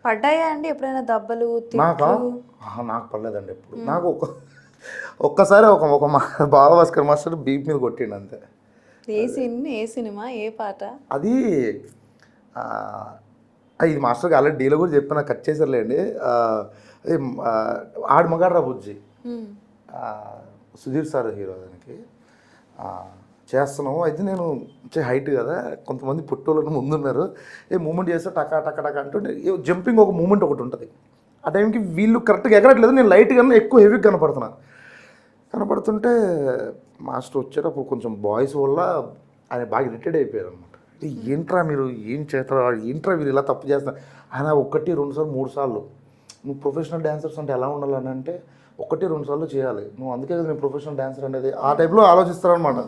పడ్డాయా అండి ఎప్పుడైనా దెబ్బలు, నాకా తిట్లు? నాకు పర్లేదండి ఎప్పుడు. నాకు ఒక్కసారి ఒక బాగా భాస్కర్ మాస్టర్ బీప్ మీద కొట్టిండు అంతే. ఏ సీన్, ఏ సినిమా, ఏ పాట? అది ఆ, ఇది మాస్టర్కి ఆల్రెడీ డీలో కూడా చెప్పిన కట్ చేశారులేండి. అది ఆడు మగాడ్రా బుజ్జి, హ్మ్. సుధీర్ సార్ హీరో దానికి. చేస్తున్నాము అయితే నేను హైట్ కదా, కొంతమంది పుట్టోళ్ళని ముందున్నారు, మూమెంట్ చేస్తే టకా టకా టకా అంటుంటే జంపింగ్ ఒక మూమెంట్ ఒకటి ఉంటుంది. ఆ టైంకి వీళ్ళు కరెక్ట్గా ఎగరట్లేదు, నేను లైట్గా ఎక్కువ హెవీగా కనపడుతుంటే మాస్టర్ వచ్చేటప్పుడు కొంచెం బాయ్స్ వల్ల ఆయన బాగా ఇరిటేట్ అయిపోయారు అనమాట. ఏంట్రా మీరు ఏం చేస్తారా, ఏంట్రా మీరు ఇలా తప్పు చేస్తున్నారు. ఆయన 1, 2 సార్లు 3 సార్లు నువ్వు ప్రొఫెషనల్ డాన్సర్స్ అంటే ఎలా ఉండాలని అంటే 1, 2 సార్లు చేయాలి నువ్వు, అందుకే కదా నేను ప్రొఫెషనల్ డాన్సర్ అనేది ఆ టైప్లో ఆలోచిస్తారనమాట.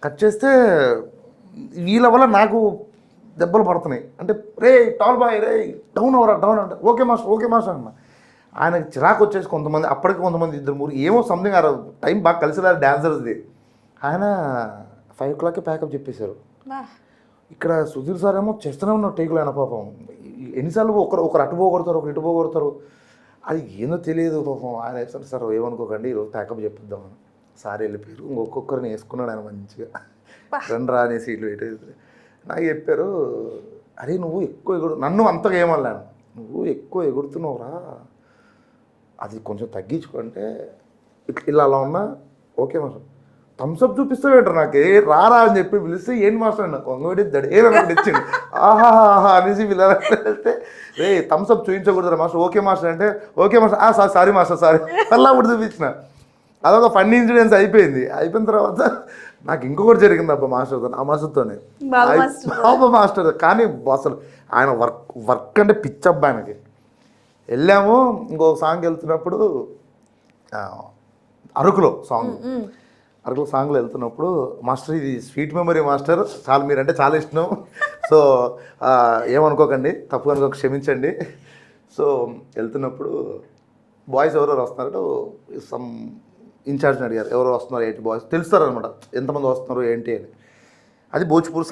కట్ చేస్తే వీళ్ళ వల్ల నాకు దెబ్బలు పడుతున్నాయి. అంటే రే టాల్ బాయ్ రే డౌన్ అవరా డౌన్ అంటే ఓకే మాస్టర్ అన్న. ఆయనకి చిరాకు వచ్చేసి కొంతమంది, అప్పటికి కొంతమంది 2, 3 ఏమో సంథింగ్ టైం బాగా కలిసి రాదు డాన్సర్స్ది. ఆయన 5 o'clock ప్యాకప్ చెప్పేశారు. ఇక్కడ సుధీర్ సార్ ఏమో చేస్తూనే ఉన్నారు టేకులు. ఆయన పాపం ఎన్నిసార్లు ఒకరు అటు పోగొడతారు, ఒకరు ఇటు పోగొడతారు, అది ఏందో తెలియదు పాపం. ఆయన వేస్తారు సార్ ఏమనుకోకండి ఈరోజు ప్యాకప్ చెప్పిద్దామని. సార్ వెళ్ళిపోయారు, ఇంకొకరిని వేసుకున్నాడు ఆయన మంచిగా. రండి రా అనేసి ఇల్లు ఇటు నాకు చెప్పారు, అరే నువ్వు ఎక్కువ నన్ను అంతగా ఏమన్నాను, నువ్వు ఎక్కువ ఎగురుతున్నావురా, అది కొంచెం తగ్గించుకుంటే ఇలా అలా ఉన్నా ఓకే మాస్టర్. థమ్స్అప్ చూపిస్తావేంటారు నాకు రారా అని చెప్పి పిలిస్తే ఏంటి మాస్టర్ నాకు వంగడి దడేనప్పుడు ఇచ్చింది. ఆహాహా అనేసి పిల్లలైతే రే థమ్స్అప్ చూపించకూడదు మాస్టర్. ఓకే మాస్టర్ అంటే okay master, sorry master sorry మళ్ళీ అప్పుడు చూపించిన. అదొక ఫన్నీ ఇన్సిడెన్స్ అయిపోయిన తర్వాత నాకు ఇంకొకటి జరిగింది అబ్బా మాస్టర్తో, ఆ మాస్టర్తోనే బాబా మాస్టర్. కానీ అసలు ఆయన వర్క్ అంటే పిచ్చబ్బా ఆయనకి. వెళ్ళాము ఇంకొక సాంగ్ వెళ్తున్నప్పుడు, అరకులో సాంగ్లో వెళ్తున్నప్పుడు మాస్టర్ ఇది స్వీట్ మెమరీ మాస్టర్, చాలా మీరంటే చాలా ఇష్టం, సో ఏమనుకోకండి, తప్పు అనుకో క్షమించండి. సో వెళ్తున్నప్పుడు బాయ్స్ ఎవరెవరు వస్తున్నారు, సమ్ ఇన్ఛార్జ్ని అడిగారు ఎవరు వస్తున్నారు ఏంటి బాయ్స్ తెలుస్తారనమాట ఎంతమంది వస్తున్నారు ఏంటి అని. అది భోజ్పూర్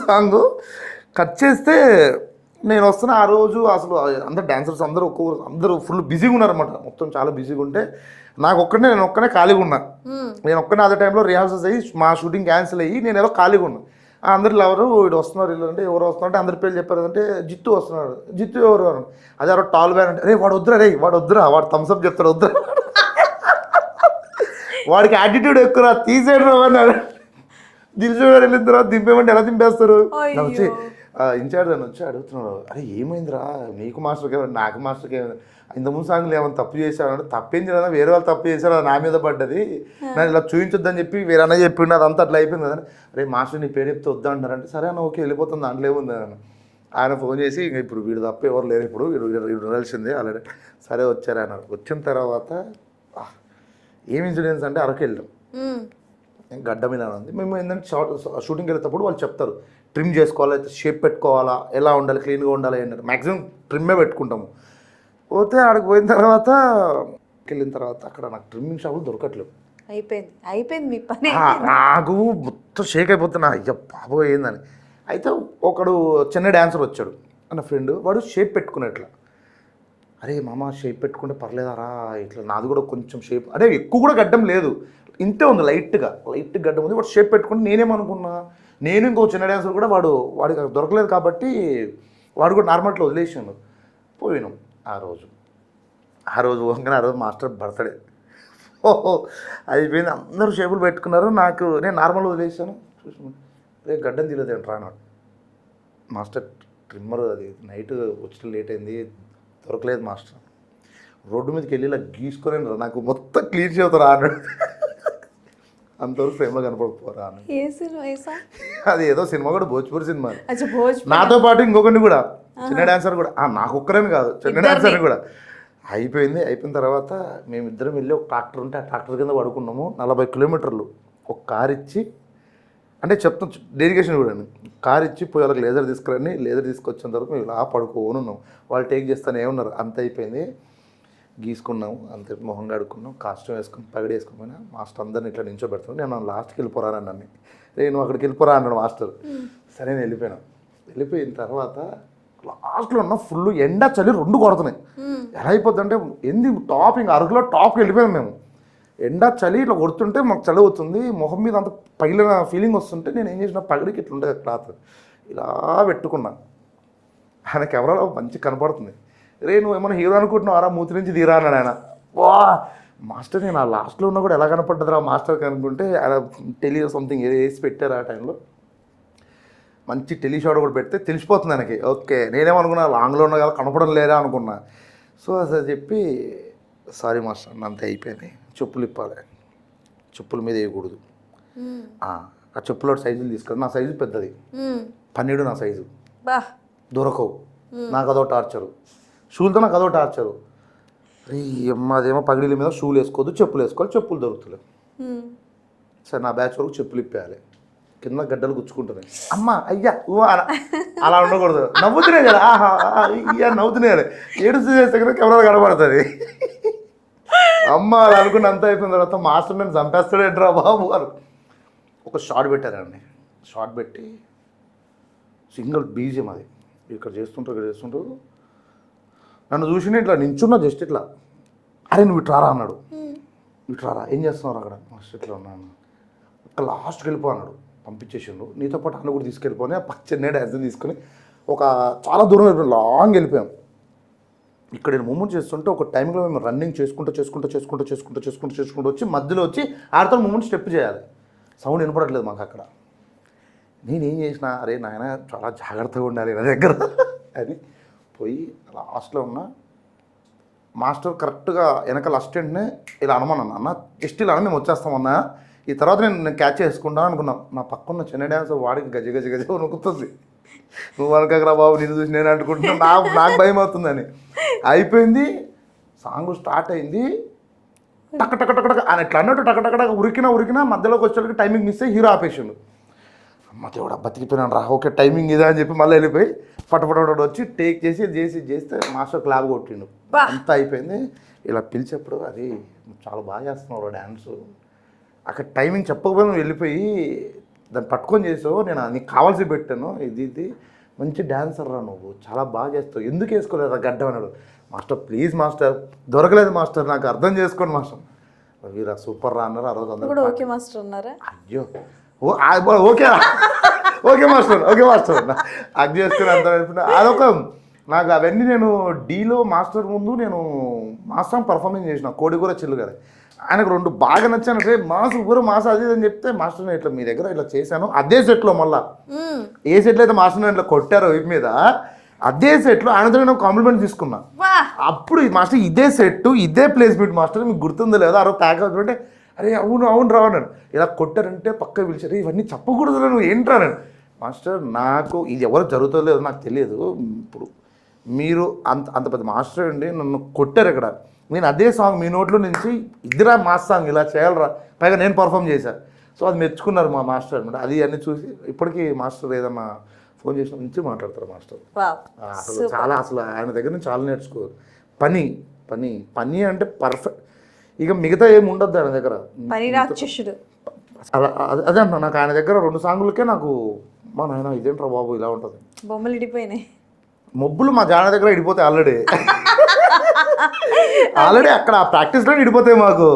సాంగు కట్ చేస్తే నేను వస్తున్నా. ఆ రోజు అసలు అందరు డాన్సర్స్ అందరూ ఫుల్ బిజీగా ఉన్నారనమాట, మొత్తం చాలా బిజీగా ఉంటే నేను ఒక్కనే ఖాళీగా ఉన్నా. నేను ఒక్కనే అదే టైంలో రిహార్సల్స్ అయ్యి మా షూటింగ్ క్యాన్సిల్ అయ్యి నేను ఏదో ఖాళీగా ఉన్నా. అందరు ఎవరు వీడు వస్తున్నారు వీళ్ళు అంటే ఎవరు వస్తున్నారు అంటే అందరి పేర్లు చెప్పారు. అంటే జిత్తు వస్తున్నాడు, జిత్తు ఎవరు అని. అదే ఎవరో టాల్ బ్యాన్ అంటే వాడు వద్దురా వాడు థమ్స్అప్ చెప్తాడు వద్దురా, వాడికి యాటిట్యూడ్ ఎక్కువ తీసేయడం అన్నాడు. దిల్సుగారు వెళ్ళిన తర్వాత దింపేమంటే ఎలా దింపేస్తారు. వచ్చి ఇన్ఛార్జ్ అని వచ్చి అడుగుతున్నాడు, అరే ఏమైందిరా నీకు మాస్టర్కి ఏమైనా నాకు మాస్టర్కి ఏమైనా ఇంతకుముందు సాంగ్లు ఏమైనా తప్పు చేశాడు. తప్పేం చేయదా, వేరే వాళ్ళు తప్పు చేశారు, అది నా మీద పడ్డది, నేను ఇలా చూపించొద్దని చెప్పి వేరే అన్న చెప్పిండు, అదంతా అట్లా అయిపోయింది కదా. రే మాస్టర్ నీ పేరు చెప్తే వద్దా అంటారంటే సరే అన్న ఓకే వెళ్ళిపోతుంది దాంట్లో ఏముంది అని. ఆయన ఫోన్ చేసి ఇంకా ఇప్పుడు వీడు తప్ప ఎవరు లేరు, ఇప్పుడు వీడు ఉండాల్సిందే ఆల్రెడీ. సరే వచ్చారు ఆయన. వచ్చిన తర్వాత ఏం ఇన్సిడెంట్స్ అంటే అరకు వెళ్ళాం, గడ్డ మీద ఉంది. మేము ఏంటంటే షూటింగ్కి వెళ్ళేటప్పుడు వాళ్ళు చెప్తారు ట్రిమ్ చేసుకోవాలా, షేప్ పెట్టుకోవాలా, ఎలా ఉండాలి, క్లీన్గా ఉండాలి ఏంటంటే మ్యాక్సిమం ట్రిమ్మే పెట్టుకుంటాము. పోతే ఆడికి వెళ్ళిన తర్వాత అక్కడ నాకు ట్రిమ్మింగ్ షాపులు దొరకట్లేవు. అయిపోయింది మీ పని. నాకు మొత్తం షేక్ అయిపోతున్నా, అయ్యో బాబోయ్ ఏందని. అయితే ఒకడు చిన్న డాన్సర్ వచ్చాడు అన్న ఫ్రెండ్, వాడు షేప్ పెట్టుకునేట్లా. అరే మామ షేప్ పెట్టుకుంటే పర్లేదారా, ఇట్లా నాది కూడా కొంచెం షేప్ అంటే ఎక్కువ కూడా గడ్డం లేదు, ఇంతే ఉంది లైట్ గడ్డం ఉంది. వాడు షేప్ పెట్టుకుంటే నేనేమనుకున్నా, నేను ఇంకో చిన్న డాన్సర్ కూడా వాడికి దొరకలేదు కాబట్టి వాడు కూడా నార్మల్గా వదిలేసాను. పోయినాం ఆ రోజు పోగానే ఆ రోజు మాస్టర్ బర్త్డే. ఓహో అయిపోయింది, అందరూ షేపులు పెట్టుకున్నారు, నేను నార్మల్గా వదిలేసాను. చూసి రేపు గడ్డం తీయలేదేంట్రా అన్నాడు. మాస్టర్ ట్రిమ్మర్ అది నైట్ వచ్చి లేట్ అయింది దొరకలేదు మాస్టర్. రోడ్డు మీదకి వెళ్ళి ఇలా గీసుకొని నాకు మొత్తం క్లీన్ చేవుతారా అన్నాడు. అంతవరకు ఫ్రేమ్లో కనపడకపోరా అని. అది ఏదో సినిమా కూడా భోజ్పూర్ సినిమా. నాతో పాటు ఇంకొకరిని కూడా చిన్న డాన్సర్ కూడా, నాకు ఒక్కరని కాదు చిన్న డాన్సర్ కూడా. అయిపోయిన తర్వాత మేమిద్దరం వెళ్ళి ఒక ట్రాక్టర్ ఉంటే ఆ ట్రాక్టర్ కింద పడుకున్నాము. 40 కిలోమీటర్లు ఒక కార్ ఇచ్చి, అంటే చెప్తాం డెడికేషన్ కూడా, కార్ ఇచ్చి పోయి వాళ్ళకి లేజర్ తీసుకురండి, లేజర్ తీసుకొచ్చేంత వరకు మేము ఇలా పడుకోని ఉన్నాం. వాళ్ళు టేక్ చేస్తానే ఉన్నారు. అంత అయిపోయింది, గీసుకున్నాము, అంతే మొహం కడుక్కున్నాం, కాస్ట్యూమ్ వేసుకుని పగడి వేసుకుని మాస్టర్ అందరిని ఇట్లా నించోబెడతాను. నేను లాస్ట్కి వెళ్ళిపోరాను నన్ను, నేను అక్కడికి వెళ్ళిపోరా అన్నాడు మాస్టర్. సరే నేను వెళ్ళిపోయిన తర్వాత లాస్ట్లో ఉన్న ఫుల్ ఎండ చలి రెండు కొడుతున్నాయి. ఎలా అయిపోద్ది అంటే టాప్ అరకులో టాప్కి వెళ్ళిపోయాం మేము. ఎండ చలి ఇట్లా కొడుతుంటే మాకు చలి అవుతుంది, మొహం మీద అంత పగిలిన ఫీలింగ్ వస్తుంటే నేను ఏం చేసిన పగిడికి ఇట్లా ఉండేది క్లాత్ ఇలా పెట్టుకున్నా. ఆయన కెమెరాలో మంచి కనపడుతుంది. రే నువ్వు ఏమైనా హీరో అనుకుంటున్నావు రా మూతి నుంచి తీరా అన్నాడు ఆయన. వా మాస్టర్ నేను ఆ లాస్ట్లో ఉన్నా కూడా ఎలా కనపడ్డది రా మాస్టర్కి అనుకుంటే ఆయన టెలి సంథింగ్ ఏదో వేసి పెట్టారు ఆ టైంలో. మంచి టెలిషాట్ కూడా పెడితే తెలిసిపోతుంది ఆయనకి. ఓకే నేనేమనుకున్నా లాంగ్లో ఉన్నా కదా కనపడం లేదా అనుకున్నా. సో అసలు చెప్పి సారీ మాస్టర్ అంతే అయిపోయింది, చెప్పులు ఇప్పాలి, చెప్పుల మీద వేయకూడదు, ఆ చెప్పులో సైజులు తీసుకెళ్ళి నా సైజు పెద్దది 12 నా సైజు దొరకవు, నాకు అదో టార్చరు, షూలతో నాకు అదో టార్చరు. అదేమో పగిడిల మీద షూలు వేసుకోవద్దు, చెప్పులు వేసుకోవాలి, చెప్పులు దొరుకుతలేవు. సరే నా బ్యాచ్ వరకు చెప్పులు ఇప్పేయాలి, కింద గడ్డలు గుచ్చుకుంటున్నాయి. అమ్మ అయ్యా అలా ఉండకూడదు, నవ్వుతున్నాయి కదా అయ్యా నవ్వుతున్నాయి, ఏడుస్తూ చేస్తే కదా కెమెరా కనబడుతుంది. అమ్మ అలా అనుకుని అంతా అయిపోయిన తర్వాత మాస్టర్ నేను చంపేస్తాడేంట్రా బాబు అని ఒక షార్ట్ పెట్టారండి. షార్ట్ పెట్టి సింగిల్ బీజియం అది ఇక్కడ చేస్తుంటారు నన్ను చూసి ఇట్లా నించున్నా జస్ట్ ఇట్లా, అరే నువ్వు ఇట్రారా అన్నాడు. ఇట్రారా ఏం చేస్తున్నావు అక్కడ? మాస్టర్ ఇట్లా ఉన్నాను. ఒక లాస్ట్కి వెళ్ళిపో అన్నాడు, పంపించేసిండు. నీతో పాటు అన్న కూడా తీసుకెళ్ళిపోయి ఆ పచ్చని డ్యాన్స్ తీసుకొని ఒక చాలా దూరం వెళ్ళిపోయాం, లాంగ్ వెళ్ళిపోయాం. ఇక్కడ నేను మూమెంట్ చేస్తుంటే ఒక టైంలో మేము రన్నింగ్ చేసుకుంటూ వచ్చి మధ్యలో వచ్చి ఆడతో మూమెంట్ స్టెప్ చేయాలి. సౌండ్ వినపడట్లేదు మాకు అక్కడ. నేనేం చేసిన, అరే నాయన చాలా జాగ్రత్తగా ఉండాలి నా దగ్గర అని పోయి లాస్ట్లో ఉన్న మాస్టర్ కరెక్ట్గా వెనకాల అసిస్టెంట్నే ఇలా అనమన్నాను, అన్న జస్ట్ ఇలా మేము వచ్చేస్తామన్నా, ఈ తర్వాత నేను క్యాచ్ చేసుకుంటాను అనుకున్నాను. నా పక్కన్న చిన్న డ్యాన్స్ వాడికి గజ వణుకుతుంది. నువ్వు అనకరా బాబు నిన్ను చూసి నేను అనుకుంటున్నా, నాకు భయం అవుతుందని. అయిపోయింది, సాంగ్ స్టార్ట్ అయింది, టక్ అని ఇట్లా అన్నట్టు టక్ ఉరికినా మధ్యలోకి వచ్చేసరికి టైమింగ్ మిస్ అయ్యి హీరో ఆపేసిండు. అమ్మ దేవుడా బతికిపోయినాను రా, ఓకే టైమింగ్ ఇదా అని చెప్పి మళ్ళీ వెళ్ళిపోయి పటపట వచ్చి టేక్ చేస్తే మాస్టర్ క్లాప్ కొట్టిండు. అంతా అయిపోయింది. ఇలా పిలిచేప్పుడు అది చాలా బాగా చేస్తున్నావు డ్యాన్సు, అక్కడ టైమింగ్ చెప్పకపోయినా నువ్వు వెళ్ళిపోయి దాన్ని పట్టుకొని చేసావు, నేను నీకు కావాల్సి పెట్టాను, ఇది మంచి డాన్సర్ రా నువ్వు, చాలా బాగా చేస్తావు, ఎందుకు వేసుకోలేదు ఆ గడ్డ అన్నాడు. మాస్టర్ ప్లీజ్ మాస్టర్ దొరకలేదు మాస్టర్, నాకు అర్థం చేసుకోండి మాస్టర్. వీరా సూపర్ రా అన్నారు. ఆ రోజు అందరూ ఓకే మాస్టర్ అన్నారా? అయ్యో ఓకే మాస్టర్ అది చేసుకుని అంత అదొక నాకు అవన్నీ నేను డీలో మాస్టర్ ముందు నేను మాస్టర్ పర్ఫార్మెన్స్ చేసిన కోడిగూర చిల్లు గారు. ఆయనకు 2 బాగా నచ్చానంటే మాస్ అది అని చెప్తే మాస్టర్ నేను ఇట్లా మీ దగ్గర ఇట్లా చేశాను అదే సెట్లో, మళ్ళీ ఏ సెట్లో అయితే మాస్టర్ ఇట్లా కొట్టారో వైపు మీద అదే సెట్లో ఆయనతో నేను కాంప్లిమెంట్ తీసుకున్నా. అప్పుడు మాస్టర్ ఇదే సెట్ ఇదే ప్లేస్మెంట్ మాస్టర్ మీకు గుర్తుందో లేదో ఆ రోజు తాగంటే అరే అవును రావన్నాను. ఇలా కొట్టారంటే పక్క పిలిచారు, ఇవన్నీ చెప్పకూడదు నువ్వు ఏంట్రా నేను. మాస్టర్ నాకు ఇది ఎవరు జరుగుతుందో నాకు తెలియదు, ఇప్పుడు మీరు అంత పెద్ద మాస్టర్ అండి నన్ను కొట్టారు ఇక్కడ, నేను అదే సాంగ్ మీ నోట్లో నుంచి ఇద్దరా మాస్ సాంగ్ ఇలా చేయాలరా, పైగా నేను పర్ఫామ్ చేశాను. సో అది మెచ్చుకున్నారు మా మాస్టర్ అనమాట. అది అన్నీ చూసి ఇప్పటికీ మాస్టర్ ఏదన్నా ఫోన్ చేసిన నుంచి మాట్లాడతారు మాస్టర్. అసలు చాలా అసలు ఆయన దగ్గర నుంచి చాలా నేర్చుకోరు. పని అంటే పర్ఫెక్ట్, ఇక మిగతా ఏమి ఉండద్దు ఆయన దగ్గర. అదే అంటున్నా, నాకు ఆయన దగ్గర 2 సాంగులకే నాకు మా నాయన ఇదేంట్రా బాబు ఇలా ఉంటుంది. బొమ్మలు ఇడిపోయినాయి, మొబ్బులు మా జాన దగ్గర ఇడిపోతాయి ఆల్రెడీ అక్కడ ప్రాక్టీస్లో ఇడిపోతాయి మాకు.